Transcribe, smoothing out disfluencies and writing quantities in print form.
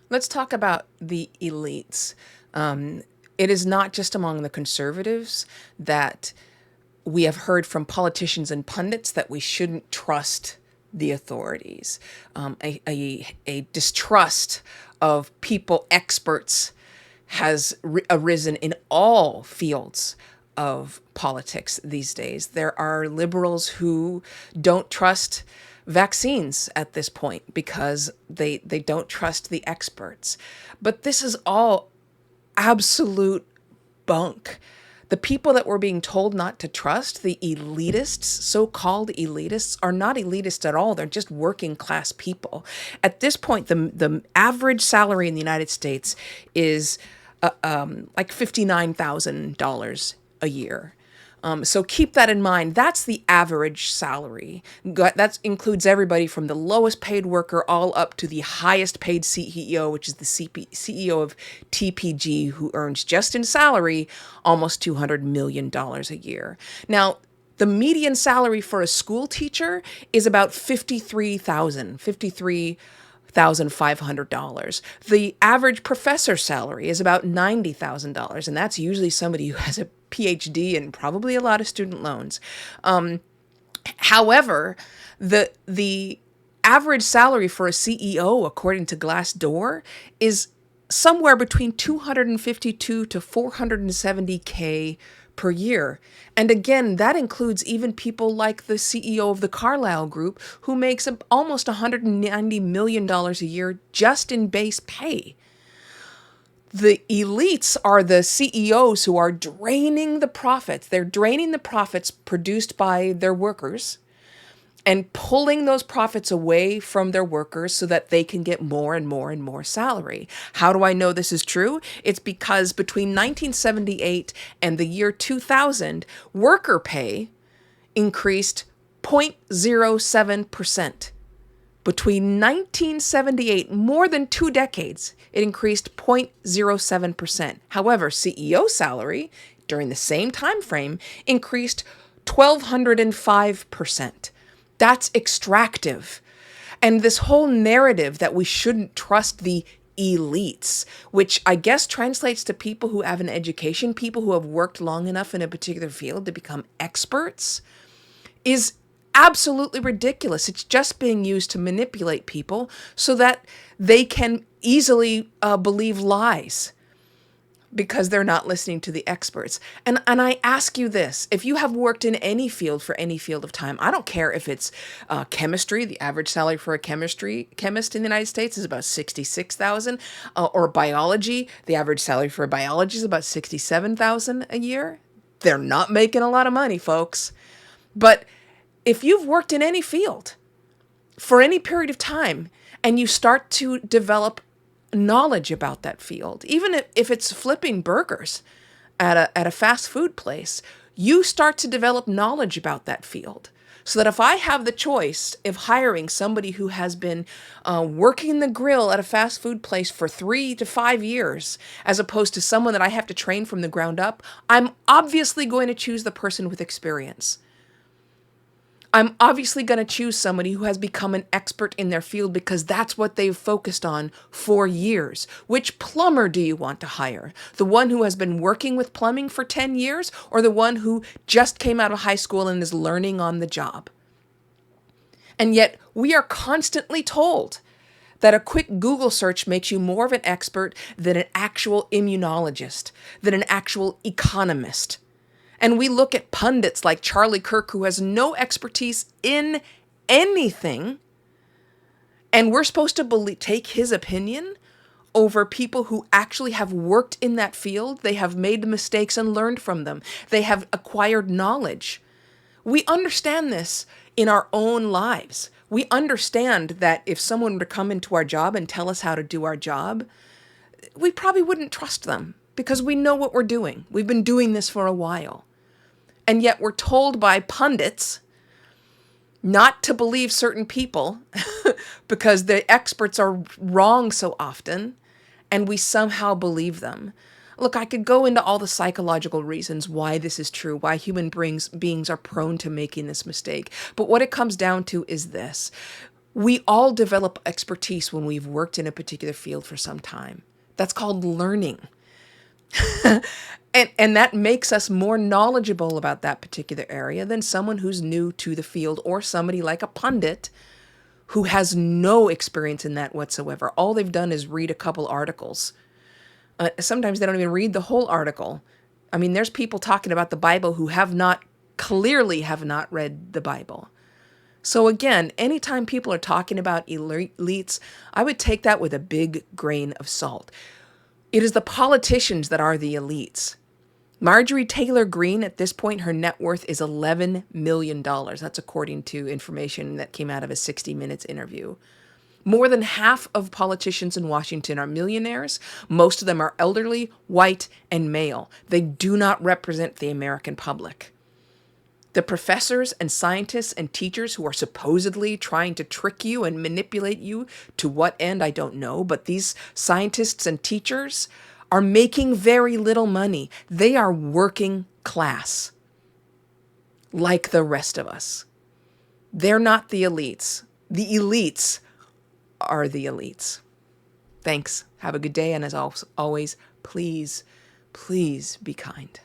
Let's talk about the elites. Um, it is not just among the conservatives that we have heard from politicians and pundits that we shouldn't trust the authorities. A distrust of people, experts, has arisen in all fields of politics these days. There are liberals who don't trust vaccines at this point because they don't trust the experts. But this is all absolute bunk. The people that we're being told not to trust, the elitists, so-called elitists, are not elitists at all. They're just working class people. At this point, the average salary in the United States is like $59,000 a year. So keep that in mind. That's the average salary. That includes everybody from the lowest paid worker all up to the highest paid CEO, which is the CEO of TPG, who earns just in salary almost $200 million a year. Now, the median salary for a school teacher is about $53,500. The average professor salary is about $90,000, and that's usually somebody who has a PhD and probably a lot of student loans. However, the average salary for a CEO, according to Glassdoor, is somewhere between 252 to 470K per year. And again, that includes even people like the CEO of the Carlyle Group, who makes almost $190 million a year just in base pay. The elites are the CEOs who are draining the profits. They're draining the profits produced by their workers and pulling those profits away from their workers so that they can get more and more and more salary. How do I know this is true? It's because between 1978 and the year 2000, worker pay increased 0.07%. Between 1978, more than 2 decades, it increased 0.07%. However, CEO salary during the same time frame increased 1,205%. That's extractive. And this whole narrative that we shouldn't trust the elites, which I guess translates to people who have an education, people who have worked long enough in a particular field to become experts, is absolutely ridiculous. It's just being used to manipulate people so that they can easily believe lies because they're not listening to the experts. And I ask you this, if you have worked in any field for any field of time, I don't care if it's chemistry, the average salary for a chemist in the United States is about 66,000, or biology, the average salary for a biologist is about 67,000 a year. They're not making a lot of money, folks. But if you've worked in any field for any period of time and you start to develop knowledge about that field, even if it's flipping burgers at a fast food place, you start to develop knowledge about that field. So that if I have the choice of hiring somebody who has been working the grill at a fast food place for 3 to 5 years, as opposed to someone that I have to train from the ground up, I'm obviously going to choose the person with experience. I'm obviously going to choose somebody who has become an expert in their field because that's what they've focused on for years. Which plumber do you want to hire? The one who has been working with plumbing for 10 years, or the one who just came out of high school and is learning on the job? And yet we are constantly told that a quick Google search makes you more of an expert than an actual immunologist, than an actual economist. And we look at pundits like Charlie Kirk, who has no expertise in anything, and we're supposed to take his opinion over people who actually have worked in that field. They have made mistakes and learned from them. They have acquired knowledge. We understand this in our own lives. We understand that if someone were to come into our job and tell us how to do our job, we probably wouldn't trust them because we know what we're doing. We've been doing this for a while. And yet we're told by pundits not to believe certain people because the experts are wrong so often, and we somehow believe them. Look, I could go into all the psychological reasons why this is true, why human beings are prone to making this mistake. But what it comes down to is this. We all develop expertise when we've worked in a particular field for some time. That's called learning. And that makes us more knowledgeable about that particular area than someone who's new to the field, or somebody like a pundit who has no experience in that whatsoever. All they've done is read a couple articles. Sometimes they don't even read the whole article. I mean, there's people talking about the Bible who clearly have not read the Bible. So again, anytime people are talking about elites, I would take that with a big grain of salt. It is the politicians that are the elites. Marjorie Taylor Greene, at this point, her net worth is $11 million. That's according to information that came out of a 60 Minutes interview. More than half of politicians in Washington are millionaires. Most of them are elderly, white, and male. They do not represent the American public. The professors and scientists and teachers who are supposedly trying to trick you and manipulate you, to what end, I don't know, but these scientists and teachers are making very little money. They are working class, like the rest of us. They're not the elites. The elites are the elites. Thanks. Have a good day. And as always, please, please be kind.